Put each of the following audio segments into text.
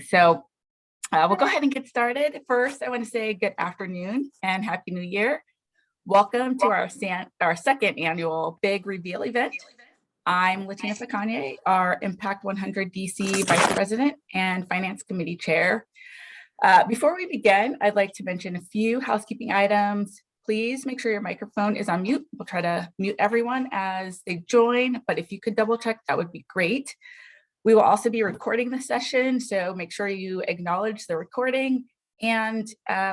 So we'll go ahead and get started. First, I want to say good afternoon and Happy New Year. Welcome to our second annual Big Reveal event. I'm Latina Picanye, our Impact 100 DC Vice President and Finance Committee Chair. Before we begin, I'd like to mention a few housekeeping items. Please make sure your microphone is on mute. We'll try to mute everyone as they join, but if you could double check, that would be great. We will also be recording the session, so make sure you acknowledge the recording. And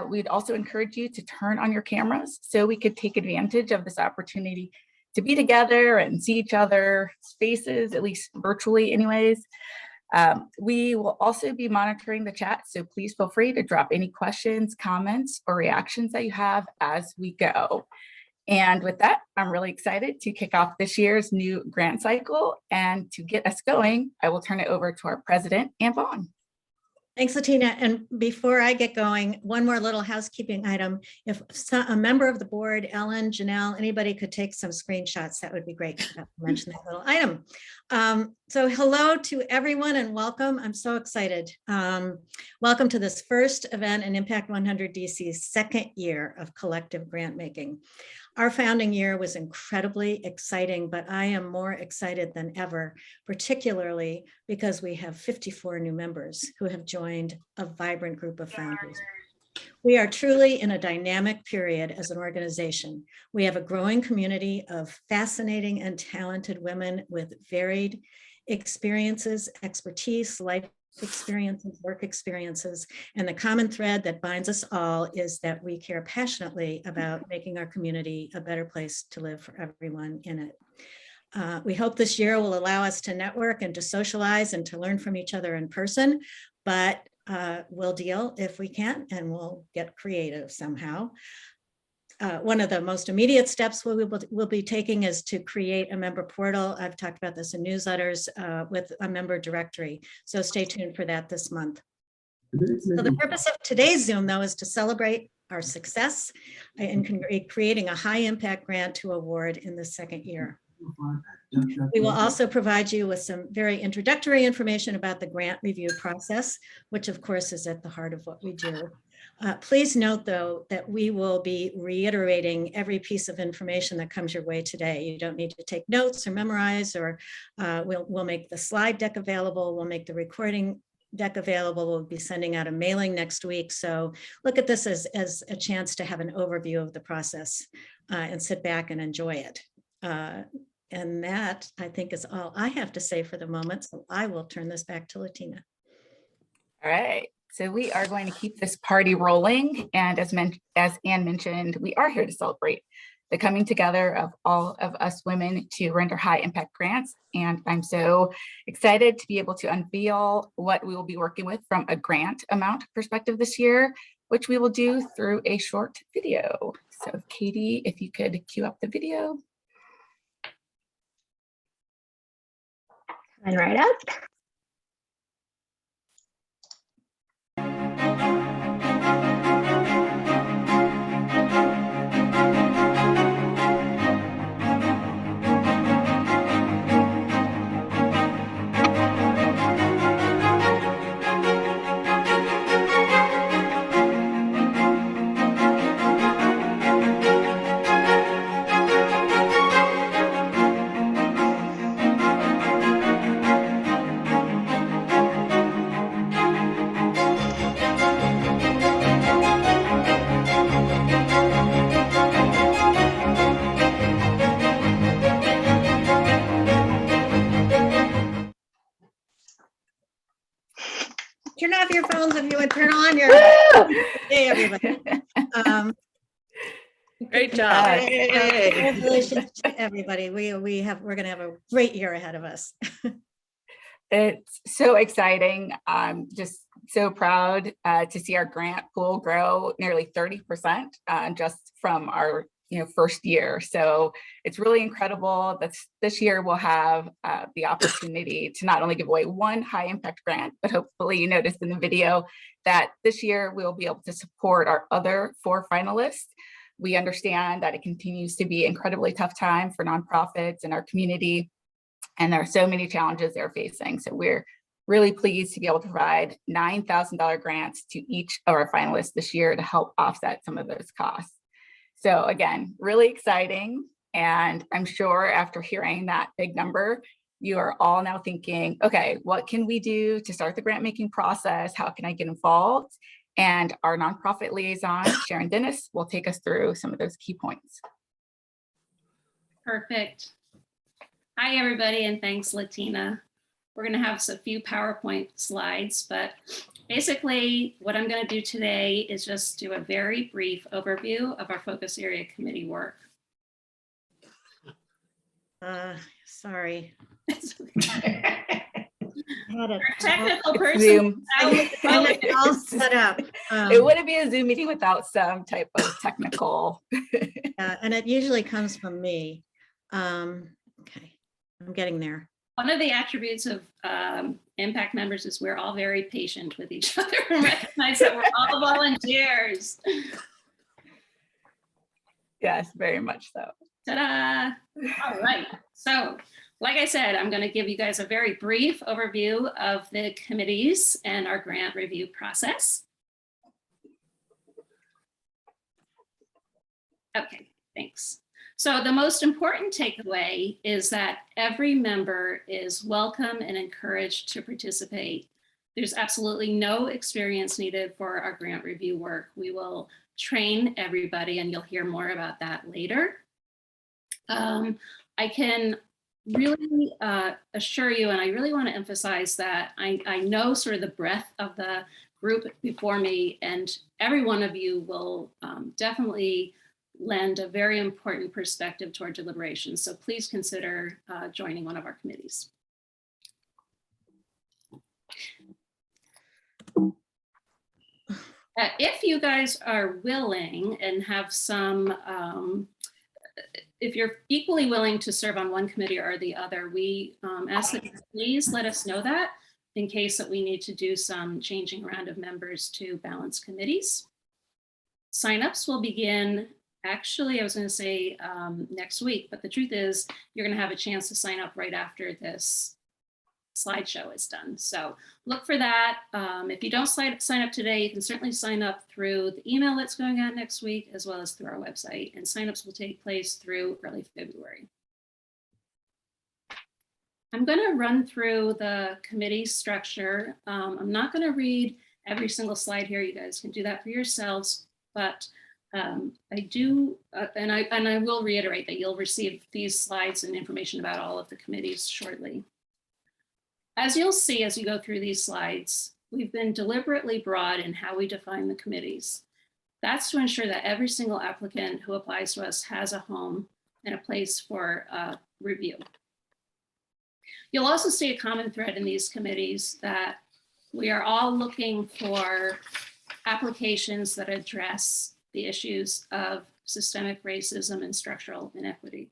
we'd also encourage you to turn on your cameras so we could take advantage of this opportunity to be together and see each other's faces, at least virtually anyways. We will also be monitoring the chat, so please feel free to drop any questions, comments, or reactions that you have as we go. And with that, I'm really excited to kick off this year's new grant cycle. And to get us going, I will turn it over to our president, Ann Vaughn. Thanks, Latina. And before I get going, one more little housekeeping item. If a member of the board, Ellen, Janelle, anybody could take some screenshots, that would be great. I mention that little item. So hello to everyone and welcome. I'm so excited. Welcome to this first event in Impact 100 DC's second year of collective grant making. Our founding year was incredibly exciting, but I am more excited than ever, particularly because we have 54 new members who have joined a vibrant group of founders. We are truly in a dynamic period as an organization. We have a growing community of fascinating and talented women with varied experiences, expertise, life experiences, work experiences, and the common thread that binds us all is that we care passionately about making our community a better place to live for everyone in it. We hope this year will allow us to network and to socialize and to learn from each other in person, but we'll deal if we can, and we'll get creative somehow. One of the most immediate steps we'll be taking is to create a member portal. I've talked about this in newsletters with a member directory. So stay tuned for that this month. So the purpose of today's Zoom, though, is to celebrate our success in creating a high impact grant to award in the second year. We will also provide you with some very introductory information about the grant review process, which of course is at the heart of what we do. Please note, though, that we will be reiterating every piece of information that comes your way today. You don't need to take notes or memorize, or we'll make the slide deck available. We'll make the recording deck available. We'll be sending out a mailing next week. So look at this as a chance to have an overview of the process and sit back and enjoy it. And that, I think, is all I have to say for the moment. So I will turn this back to Latina. All right. So we are going to keep this party rolling. And as Ann mentioned, we are here to celebrate the coming together of all of us women to render high impact grants. And I'm so excited to be able to unveil what we will be working with from a grant amount perspective this year, which we will do through a short video. So Katie, if you could cue up the video. And right up. Turn off your phones if you would turn on your. Hey, everybody. Great job. Congratulations to everybody. We're going to have a great year ahead of us. It's so exciting. I'm just so proud to see our grant pool grow nearly 30% just from our first year. So it's really incredible that this year we'll have the opportunity to not only give away one high impact grant, but hopefully you noticed in the video that this year we'll be able to support our other 4 finalists. We understand that it continues to be an incredibly tough time for nonprofits in our community, and there are so many challenges they're facing. So we're really pleased to be able to provide $9,000 grants to each of our finalists this year to help offset some of those costs. So again, really exciting. And I'm sure after hearing that big number, you are all now thinking, okay, what can we do to start the grant making process? How can I get involved? And our nonprofit liaison, Sharon Dennis, will take us through some of those key points. Perfect. Hi, everybody, and thanks, Latina. We're going to have a few PowerPoint slides, but basically what I'm going to do today is just do a very brief overview of our focus area committee work. Sorry. Our technical It's person. Zoom. All set up. It wouldn't be a Zoom meeting without some type of technical. And it usually comes from me. Okay, I'm getting there. One of the attributes of impact members is we're all very patient with each other and recognize that we're all volunteers. Yes, very much so. Ta-da! All right. So, like I said, I'm going to give you guys a very brief overview of the committees and our grant review process. Okay, thanks. So the most important takeaway is that every member is welcome and encouraged to participate. There's absolutely no experience needed for our grant review work. We will train everybody, and you'll hear more about that later. I can really assure you, and I really want to emphasize that I know sort of the breadth of the group before me, and every one of you will definitely lend a very important perspective toward deliberations. So please consider joining one of our committees. If you guys are willing and have some, if you're equally willing to serve on one committee or the other, we ask that you please let us know that in case that we need to do some changing around of members to balance committees. Signups will begin, actually, I was going to say next week, but the truth is you're going to have a chance to sign up right after this slideshow is done. So look for that. If you don't sign up today, you can certainly sign up through the email that's going out next week, as well as through our website. And signups will take place through early February. I'm going to run through the committee structure. I'm not going to read every single slide here. You guys can do that for yourselves. But I do, and I will reiterate that you'll receive these slides and information about all of the committees shortly. As you'll see as you go through these slides, we've been deliberately broad in how we define the committees. That's to ensure that every single applicant who applies to us has a home and a place for review. You'll also see a common thread in these committees that we are all looking for applications that address the issues of systemic racism and structural inequity.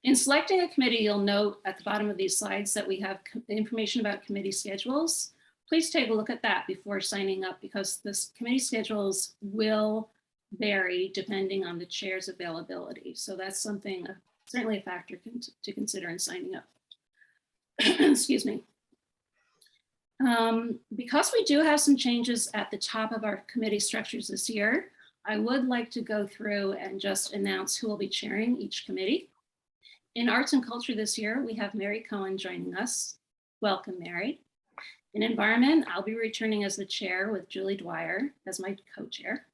In selecting a committee, you'll note at the bottom of these slides that we have information about committee schedules. Please take a look at that before signing up, because this committee schedules will vary depending on the chair's availability. So that's something, certainly a factor to consider in signing up. Excuse me. Because we do have some changes at the top of our committee structures this year, I would like to go through and just announce who will be chairing each committee. In Arts and Culture this year, we have Mary Cohen joining us. Welcome, Mary. In Environment, I'll be returning as the chair with Julie Dwyer as my co-chair.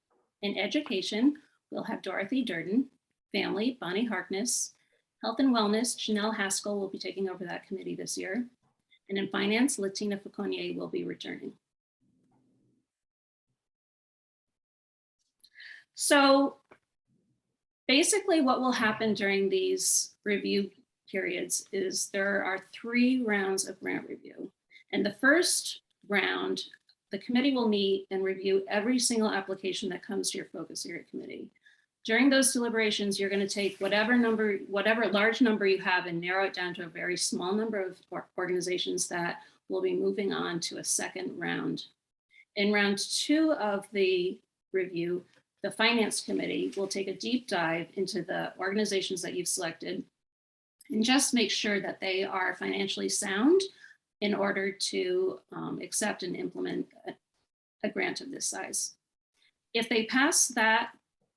In Education, we'll have Dorothy Durden. Family, Bonnie Harkness. Health and Wellness, Janelle Haskell will be taking over that committee this year. And in Finance, Latina Fauconnier will be returning. So basically what will happen during these review periods is there are 3 rounds of grant review. And the first round, the committee will meet and review every single application that comes to your focus area committee. During those deliberations, you're going to take whatever large number you have and narrow it down to a very small number of organizations that will be moving on to a second round. In round 2 of the review, the Finance Committee will take a deep dive into the organizations that you've selected and just make sure that they are financially sound in order to accept and implement a grant of this size. If they pass that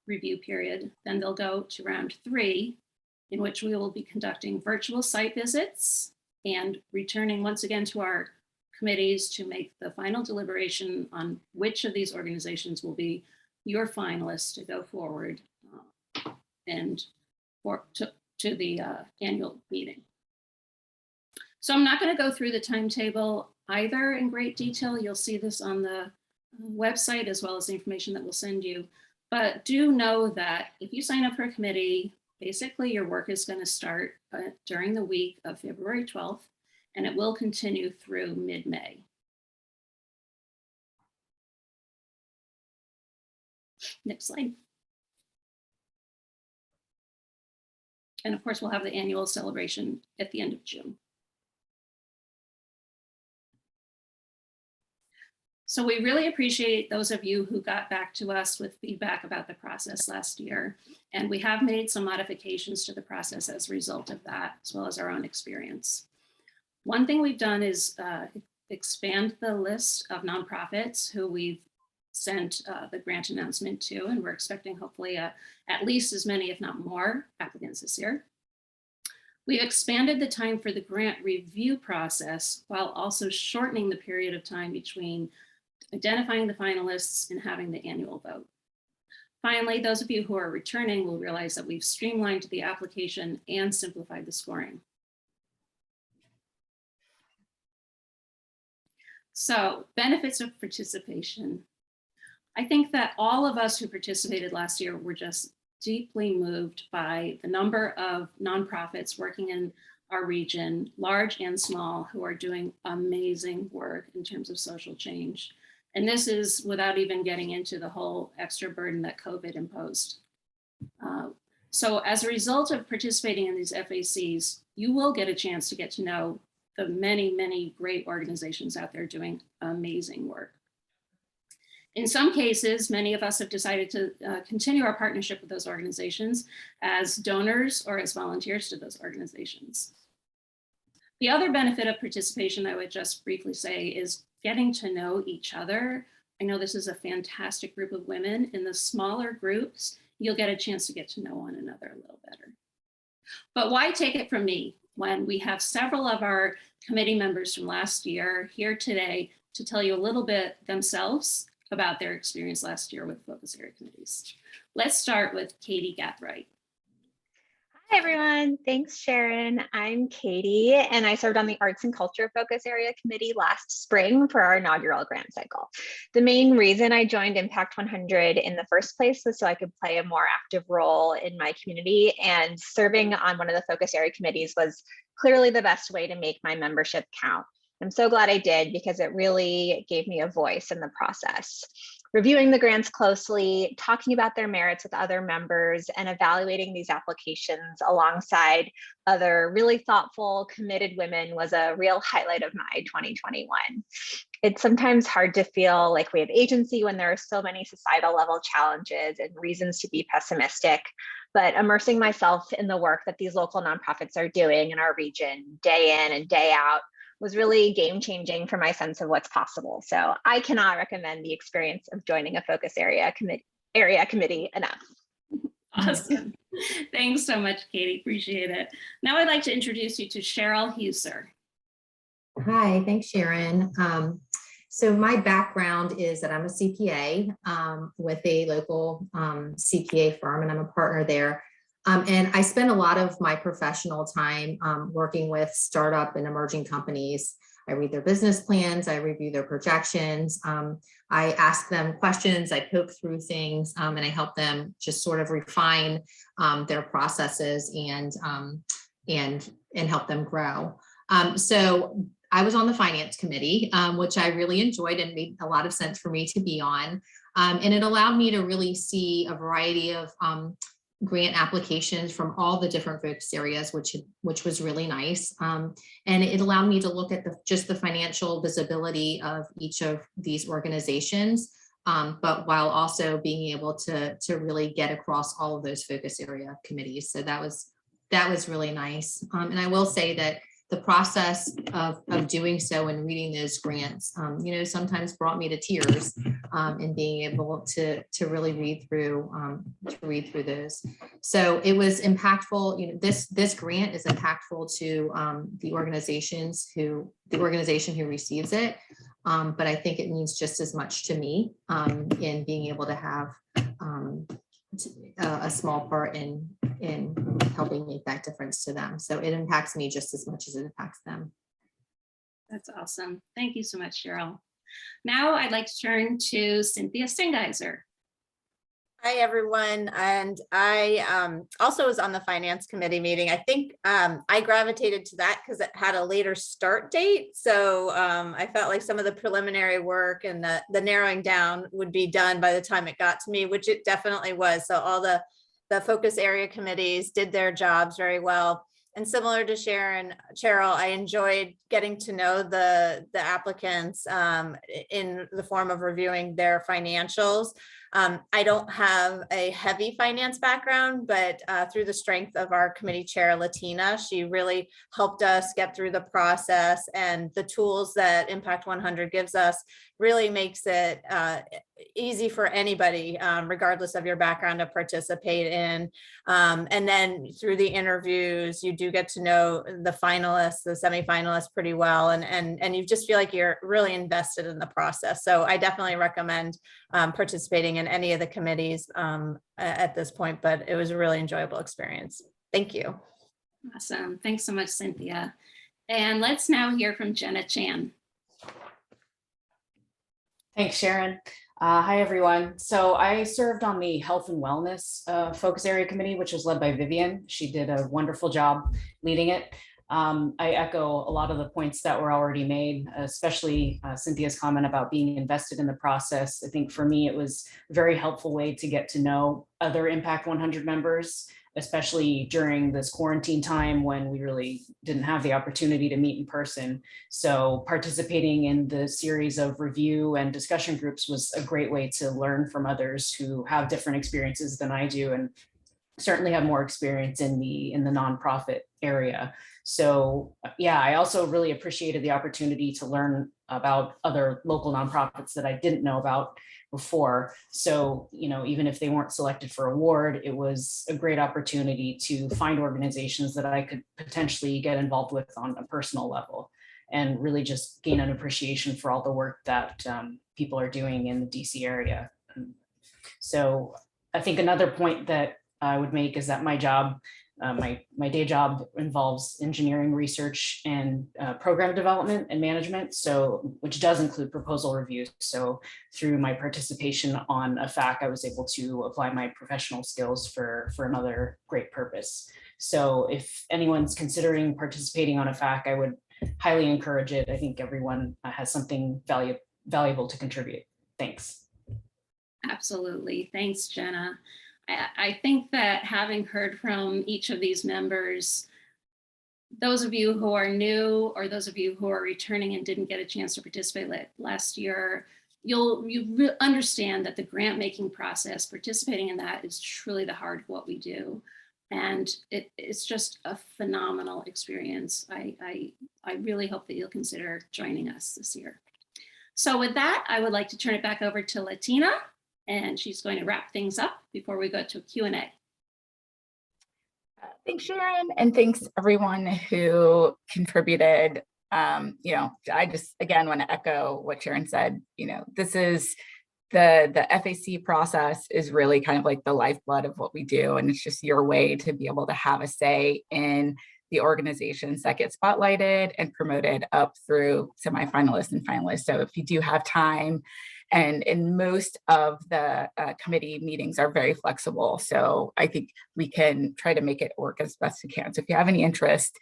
review period, then they'll go to round 3, in which we will be conducting virtual site visits and returning once again to our committees to make the final deliberation on which of these organizations will be your finalists to go forward and to the annual meeting. So I'm not going to go through the timetable either in great detail. You'll see this on the website as well as the information that we'll send you. But do know that if you sign up for a committee, basically your work is going to start during the week of February 12th, and it will continue through mid-May. Next slide. And of course, we'll have the annual celebration at the end of June. So we really appreciate those of you who got back to us with feedback about the process last year. And we have made some modifications to the process as a result of that, as well as our own experience. One thing we've done is expand the list of nonprofits who we've sent the grant announcement to, and we're expecting hopefully at least as many, if not more, applicants this year. We've expanded the time for the grant review process while also shortening the period of time between identifying the finalists and having the annual vote. Finally, those of you who are returning will realize that we've streamlined the application and simplified the scoring. So, benefits of participation. I think that all of us who participated last year were just deeply moved by the number of nonprofits working in our region, large and small, who are doing amazing work in terms of social change. And this is without even getting into the whole extra burden that COVID imposed. So as a result of participating in these FACs, you will get a chance to get to know the many, many great organizations out there doing amazing work. In some cases, many of us have decided to continue our partnership with those organizations as donors or as volunteers to those organizations. The other benefit of participation, I would just briefly say, is getting to know each other. I know this is a fantastic group of women. In the smaller groups, you'll get a chance to get to know one another a little better. But why take it from me when we have several of our committee members from last year here today to tell you a little bit themselves about their experience last year with focus area committees. Let's start with Katie Gathright. Hi, everyone. Thanks, Sharon. I'm Katie, and I served on the Arts and Culture Focus Area Committee last spring for our inaugural grant cycle. The main reason I joined Impact 100 in the first place was so I could play a more active role in my community, and serving on one of the focus area committees was clearly the best way to make my membership count. I'm so glad I did, because it really gave me a voice in the process. Reviewing the grants closely, talking about their merits with other members, and evaluating these applications alongside other really thoughtful, committed women was a real highlight of my 2021. It's sometimes hard to feel like we have agency when there are so many societal level challenges and reasons to be pessimistic, but immersing myself in the work that these local nonprofits are doing in our region day in and day out was really game-changing for my sense of what's possible. So I cannot recommend the experience of joining a focus area committee enough. Awesome. Thanks so much, Katie. Appreciate it. Now I'd like to introduce you to Cheryl Huser. Hi, thanks, Sharon. So my background is that I'm a CPA with a local CPA firm, and I'm a partner there. And I spend a lot of my professional time working with startup and emerging companies. I read their business plans, I review their projections, I ask them questions, I poke through things, and I help them just sort of refine their processes and help them grow. So I was on the finance committee, which I really enjoyed and made a lot of sense for me to be on. And it allowed me to really see a variety of grant applications from all the different focus areas, which was really nice. And it allowed me to look at just the financial visibility of each of these organizations, but while also being able to really get across all of those focus area committees. So that was really nice. And I will say that the process of doing so and reading those grants, sometimes brought me to tears in being able to really read through those. So it was impactful. This grant is impactful to the organization who receives it. But I think it means just as much to me in being able to have a small part in helping make that difference to them. So it impacts me just as much as it impacts them. That's awesome. Thank you so much, Cheryl. Now I'd like to turn to Cynthia Stingeiser. Hi, everyone. And I also was on the finance committee meeting. I think I gravitated to that because it had a later start date. So I felt like some of the preliminary work and the narrowing down would be done by the time it got to me, which it definitely was. So all the focus area committees did their jobs very well. And similar to Cheryl, I enjoyed getting to know the applicants in the form of reviewing their financials. I don't have a heavy finance background, but through the strength of our committee chair, Latina, she really helped us get through the process, and the tools that Impact 100 gives us really makes it easy for anybody, regardless of your background, to participate in. And then through the interviews, you do get to know the finalists, the semifinalists pretty well, and you just feel like you're really invested in the process. So I definitely recommend participating in any of the committees at this point, but it was a really enjoyable experience. Thank you. Awesome. Thanks so much, Cynthia. And let's now hear from Jenna Chan. Thanks, Sharon. Hi, everyone. So I served on the Health and Wellness Focus Area Committee, which was led by Vivian. She did a wonderful job leading it. I echo a lot of the points that were already made, especially Cynthia's comment about being invested in the process. I think for me, it was a very helpful way to get to know other Impact 100 members, especially during this quarantine time when we really didn't have the opportunity to meet in person. So participating in the series of review and discussion groups was a great way to learn from others who have different experiences than I do, and certainly have more experience in the nonprofit area. So yeah, I also really appreciated the opportunity to learn about other local nonprofits that I didn't know about before. So, even if they weren't selected for award, it was a great opportunity to find organizations that I could potentially get involved with on a personal level, and really just gain an appreciation for all the work that people are doing in the DC area. So I think another point that I would make is that my job, my day job, involves engineering research and program development and management, so which does include proposal reviews. So through my participation on a FAC, I was able to apply my professional skills for another great purpose. So if anyone's considering participating on a FAC, I would highly encourage it. I think everyone has something valuable to contribute. Thanks. Absolutely. Thanks, Jenna. I think that having heard from each of these members, those of you who are new or those of you who are returning and didn't get a chance to participate last year, you understand that the grant making process, participating in that, is truly the heart of what we do. And it's just a phenomenal experience. I really hope that you'll consider joining us this year. So with that, I would like to turn it back over to Latina, and she's going to wrap things up before we go to Q&A. Thanks, Sharon, and thanks everyone who contributed. I just again want to echo what Sharon said. This is the FAC process is really kind of like the lifeblood of what we do, and it's just your way to be able to have a say in the organizations that get spotlighted and promoted up through semifinalists and finalists. So if you do have time, and most of the committee meetings are very flexible. So I think we can try to make it work as best we can. So if you have any interest,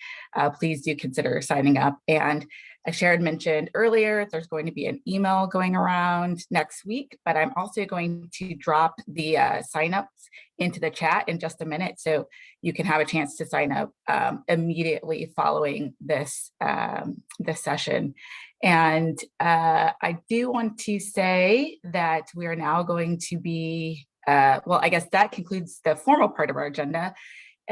please do consider signing up. And as Sharon mentioned earlier, there's going to be an email going around next week, but I'm also going to drop the signups into the chat in just a minute, so you can have a chance to sign up immediately following this session. And I do want to say that we are now going to be, well, I guess that concludes the formal part of our agenda.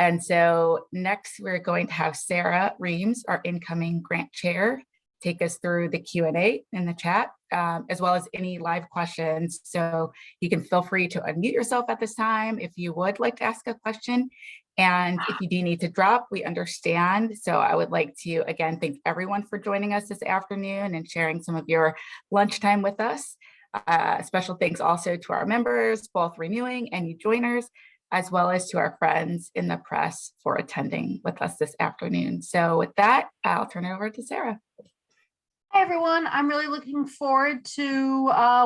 And so next, we're going to have Sarah Reams, our incoming grant chair, take us through the Q&A in the chat, as well as any live questions. So you can feel free to unmute yourself at this time if you would like to ask a question. And if you do need to drop, we understand. So I would like to, again, thank everyone for joining us this afternoon and sharing some of your lunchtime with us. Special thanks also to our members, both renewing and new joiners, as well as to our friends in the press for attending with us this afternoon. So with that, I'll turn it over to Sarah. Hi, everyone. I'm really looking forward to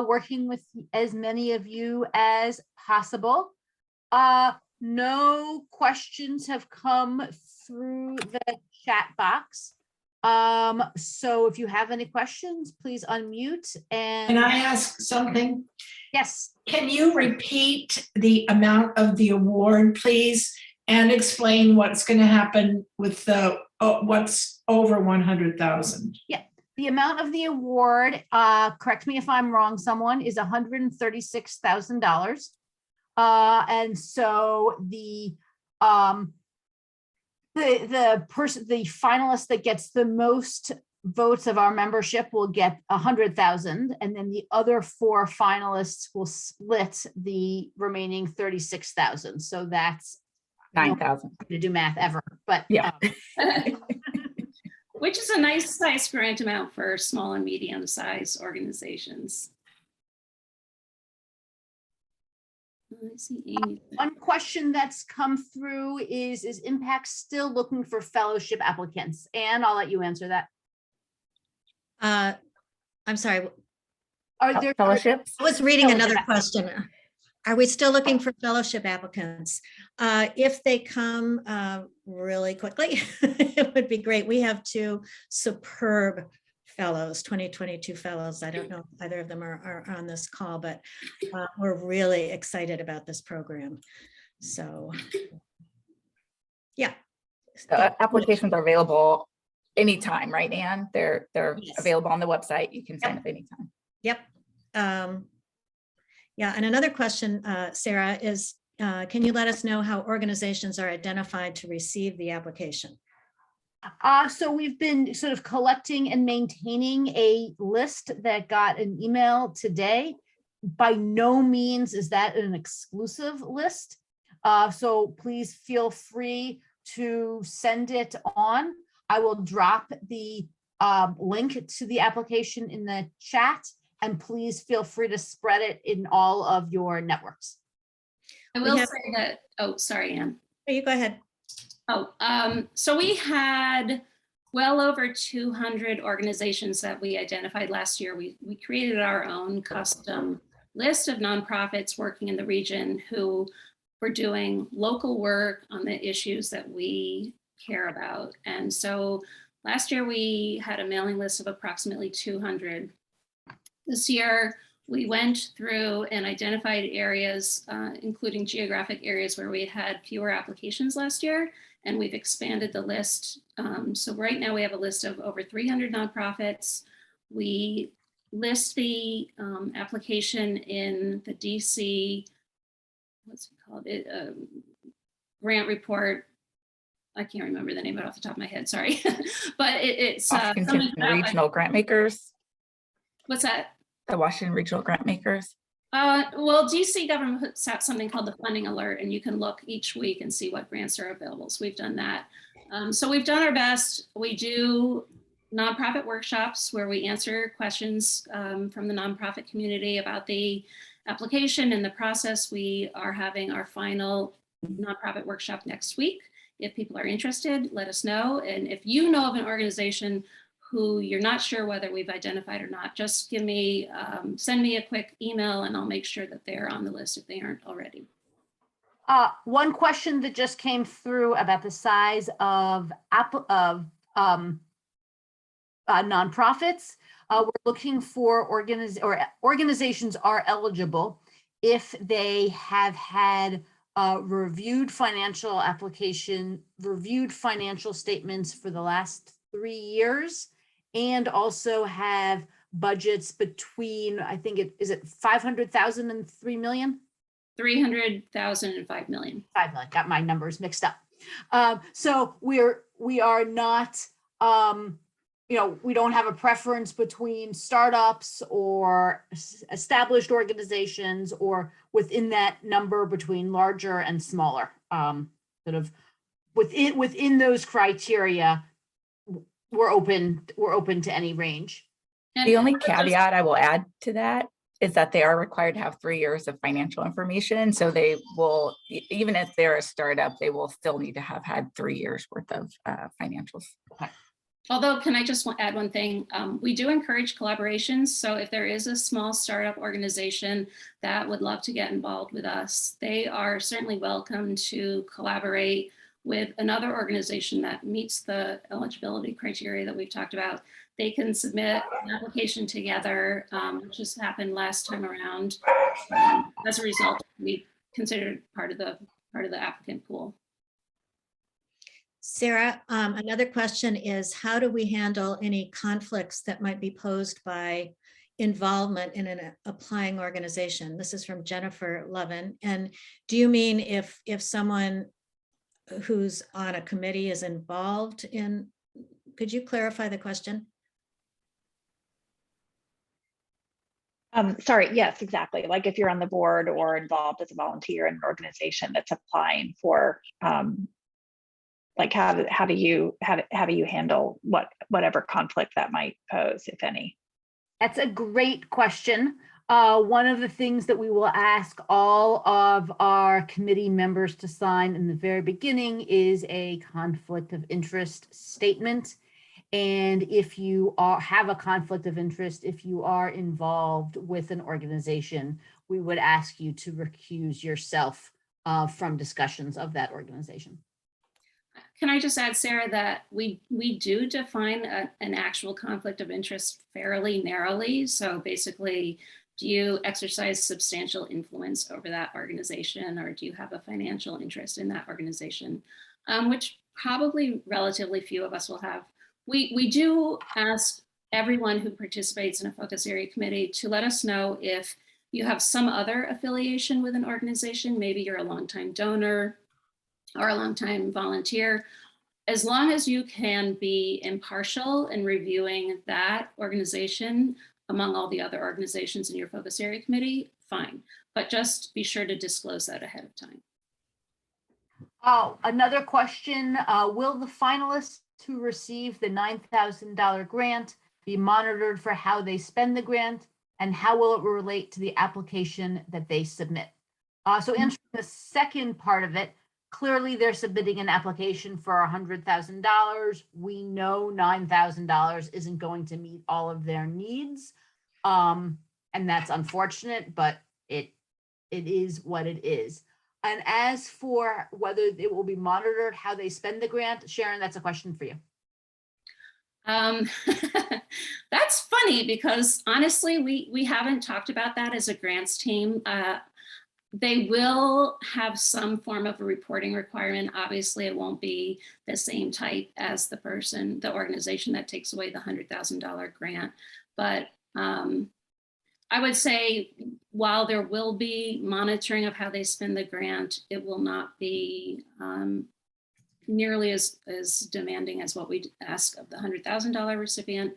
working with as many of you as possible. No questions have come through the chat box. So if you have any questions, please unmute and. Can I ask something? Yes. Can you repeat the amount of the award, please? And explain what's going to happen with the what's over 100,000? Yeah. The amount of the award, correct me if I'm wrong, someone, is $136,000. And so the finalist that gets the most votes of our membership will get 100,000, and then the other 4 finalists will split the remaining 36,000. So that's 9,000. to do math ever, but Yeah. Which is a nice size grant amount for small and medium sized organizations. I see Amy. one question that's come through is Impact still looking for fellowship applicants? And I'll let you answer that. I'm sorry, Are there Fellowships? I was reading Fellowship another applicants. question. Are we still looking for fellowship applicants? If they come really quickly, it would be great. We have 2 superb fellows, 2022 fellows. I don't know if either of them are on this call, but we're really excited about this program. So, yeah. Applications are available anytime, right, Anne? They're Yes. available on the website. You can sign up anytime. Yep. Yeah, and another question, Sarah, is can you let us know how organizations are identified to receive the application? So we've been sort of collecting and maintaining a list that got an email today. By no means is that an exclusive list. So please feel free to send it on. I will drop the link to the application in the chat, and please feel free to spread it in all of your networks. I will say that, oh, sorry, Anne. You go ahead. So we had well over 200 organizations that we identified last year. We created our own custom list of nonprofits working in the region who were doing local work on the issues that we care about. And so last year we had a mailing list of approximately 200. This year, we went through and identified areas, including geographic areas where we had fewer applications last year, and we've expanded the list. So right now we have a list of over 300 nonprofits. We list the application in the DC, what's it called? Grant report. I can't remember the name of it off the top of my head, sorry. But it's Washington Regional Grant Makers. What's that? The Washington Regional Grant Makers. Well, DC government puts out something called the funding alert, and you can look each week and see what grants are available. So we've done that. So we've done our best. We do nonprofit workshops where we answer questions from the nonprofit community about the application and the process. We are having our final nonprofit workshop next week. If people are interested, let us know. And if you know of an organization who you're not sure whether we've identified or not, just give me, send me a quick email and I'll make sure that they're on the list if they aren't already. One question that just came through about the size of nonprofits. We're looking for organizations are eligible if they have had reviewed financial statements for the last 3 years, and also have budgets between, I think is it 500,000 and 3 million? 300,000 and 5 million. 5 million, got my numbers mixed up. So we are not, we don't have a preference between startups or established organizations, or within that number between larger and smaller. Sort of within those criteria, we're open to any range. The only caveat I will add to that is that they are required to have 3 years of financial information. So they will, even if they're a startup, they will still need to have had 3 years worth of financials. Although, can I just add one thing? We do encourage collaborations. So if there is a small startup organization that would love to get involved with us, they are certainly welcome to collaborate with another organization that meets the eligibility criteria that we've talked about. They can submit an application together, which just happened last time around. As a result, we considered part of the applicant pool. Sarah, another question is, how do we handle any conflicts that might be posed by involvement in an applying organization? This is from Jennifer Levin. And do you mean if someone who's on a committee is involved in, could you clarify the question? Sorry, yes, exactly. Like if you're on the board or involved as a volunteer in an organization that's applying for, like how do you handle whatever conflict that might pose, if any? That's a great question. One of the things that we will ask all of our committee members to sign in the very beginning is a conflict of interest statement. And if you have a conflict of interest, if you are involved with an organization, we would ask you to recuse yourself from discussions of that organization. Can I just add, Sarah, that we do define an actual conflict of interest fairly narrowly. So basically, do you exercise substantial influence over that organization, or do you have a financial interest in that organization, which probably relatively few of us will have. We do ask everyone who participates in a focus area committee to let us know if you have some other affiliation with an organization. Maybe you're a longtime donor or a longtime volunteer. As long as you can be impartial in reviewing that organization among all the other organizations in your focus area committee, fine. But just be sure to disclose that ahead of time. Oh, another question, will the finalists who receive the $9,000 grant be monitored for how they spend the grant, and how will it relate to the application that they submit? So answering the second part of it, clearly they're submitting an application for $100,000. We know $9,000 isn't going to meet all of their needs. And that's unfortunate, but it is what it is. And as for whether it will be monitored, how they spend the grant, Sharon, that's a question for you. That's funny because honestly, we haven't talked about that as a grants team. They will have some form of a reporting requirement. Obviously, it won't be the same type as the organization that takes away the $100,000 grant. But I would say while there will be monitoring of how they spend the grant, it will not be nearly as demanding as what we ask of the $100,000 recipient.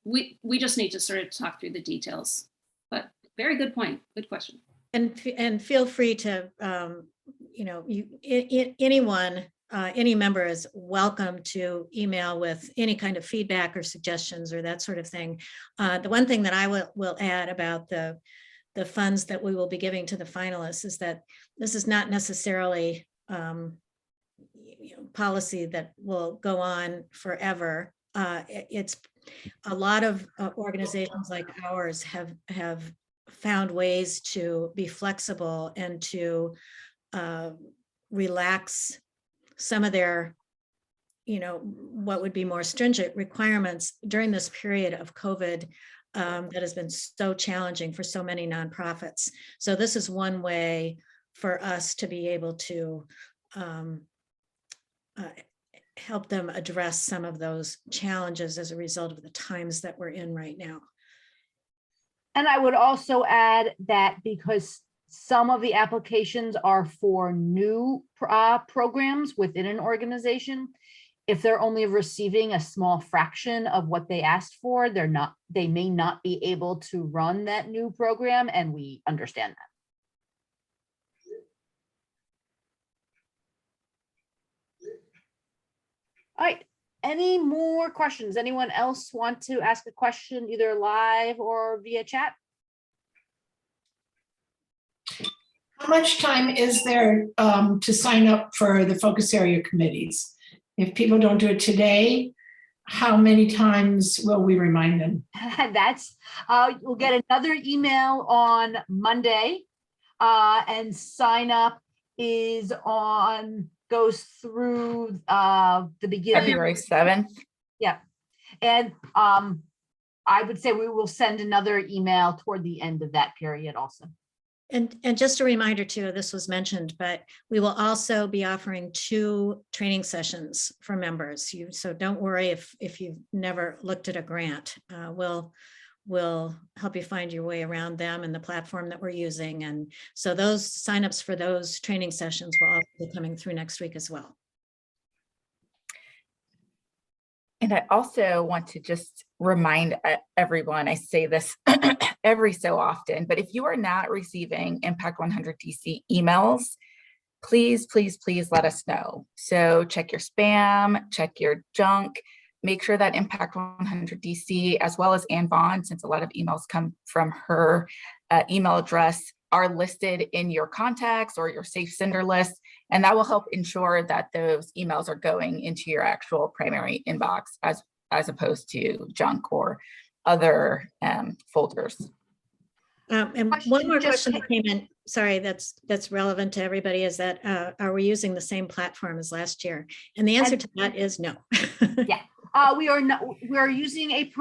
We just need to sort of talk through the details, but very good point. Good question. And feel free to, anyone, any member is welcome to email with any kind of feedback or suggestions or that sort of thing. The one thing that I will add about the funds that we will be giving to the finalists is that this is not necessarily policy that will go on forever. It's a lot of organizations like ours have found ways to be flexible and to relax some of their, what would be more stringent requirements during this period of COVID that has been so challenging for so many nonprofits. So this is one way for us to be able to help them address some of those challenges as a result of the times that we're in right now. And I would also add that because Some of the applications are for new programs within an organization. If they're only receiving a small fraction of what they asked for, they may not be able to run that new program, and we understand that. All right, any more questions? Anyone else want to ask a question either live or via chat? How much time is there to sign up for the focus area committees? If people don't do it today, how many times will we remind them? That's, you'll get another email on Monday, and sign up goes through the beginning. February 7th. Yeah, and I would say we will send another email toward the end of that period also. And just a reminder too, this was mentioned, but we will also be offering 2 training sessions for members. So don't worry if you've never looked at a grant. We'll help you find your way around them and the platform that we're using. And so those signups for those training sessions will also be coming through next week as well. And I also want to just remind everyone, I say this every so often, but if you are not receiving Impact 100 DC emails, please, please, please let us know. So check your spam, check your junk, make sure that Impact 100 DC, as well as Ann Bond, since a lot of emails come from her email address, are listed in your contacts or your safe sender list. And that will help ensure that those emails are going into your actual primary inbox as opposed to junk or other folders. And one more question that came in, sorry, that's relevant to everybody, is that are we using the same platform as last year? And the answer to that is no. Yeah. We are using a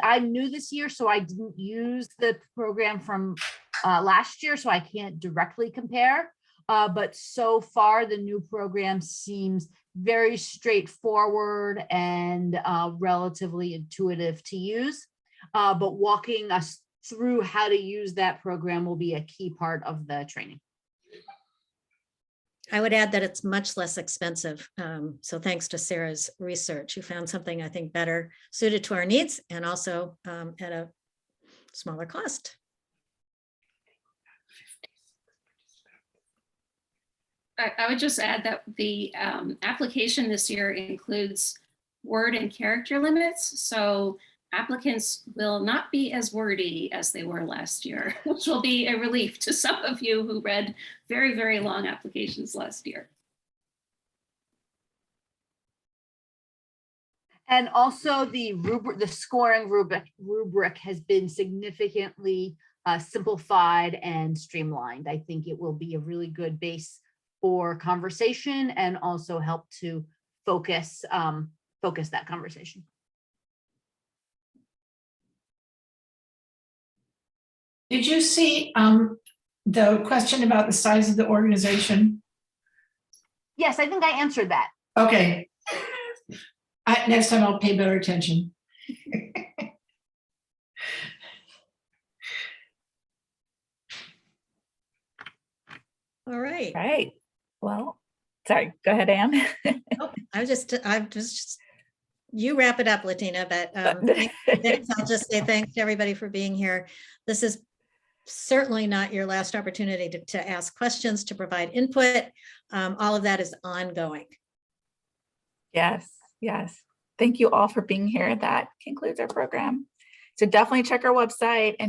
I'm new this year, so I didn't use the program from last year, so I can't directly compare. But so far, the new program seems very straightforward and relatively intuitive to use. But walking us through how to use that program will be a key part of the training. I would add that it's much less expensive. So thanks to Sarah's research, you found something I think better suited to our needs and also at a smaller cost. I would just add that the application this year includes word and character limits. So applicants will not be as wordy as they were last year, which will be a relief to some of you who read very, very long applications last year. And also the scoring rubric has been significantly simplified and streamlined. I think it will be a really good base for conversation and also help to focus that conversation. Did you see the question about the size of the organization? Yes, I think I answered that. Okay. Next time I'll pay better attention. All right. All right. Well, sorry, go ahead, Anne. Oh, I'm just, you wrap it up, Latina, but thanks. I'll just say thanks to everybody for being here. This is certainly not your last opportunity to ask questions, to provide input. All of that is ongoing. Yes, yes. Thank you all for being here. That concludes our program. So definitely check our website and